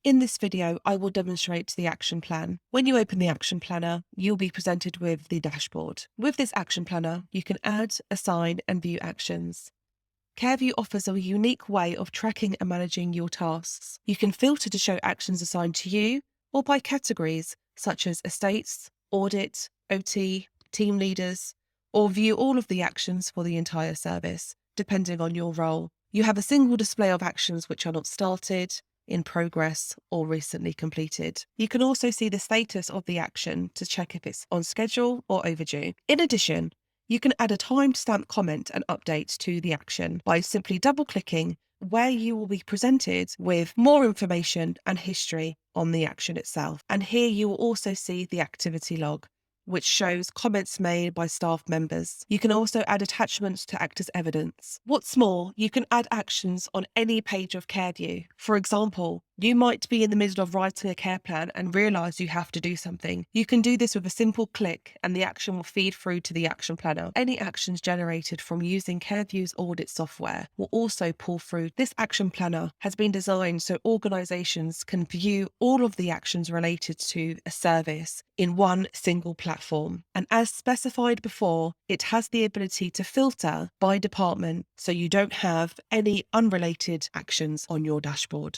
In this video, I will demonstrate the action plan. When you open the action planner, you'll be presented with the dashboard. With this action planner, you can add, assign, and view actions. Careview offers a unique way of tracking and managing your tasks. You can filter to show actions assigned to you or by categories such as estates, audit, OT, team leaders, or view all of the actions for the entire service, depending on your role. You have a single display of actions which are not started, in progress, or recently completed. You can also see the status of the action to check if it's on schedule or overdue. In addition, you can add a timestamp comment and update to the action by simply double-clicking where you will be presented with more information and history on the action itself. And here you will also see the activity log, which shows comments made by staff members. You can also add attachments to act as evidence. What's more, you can add actions on any page of Careview. For example, you might be in the middle of writing a care plan and realise you have to do something. You can do this with a simple click and the action will feed through to the action planner. Any actions generated from using Careview's audit software will also pull through. This action planner has been designed so organisations can view all of the actions related to a service in one single platform. And as specified before, it has the ability to filter by department so you don't have any unrelated actions on your dashboard.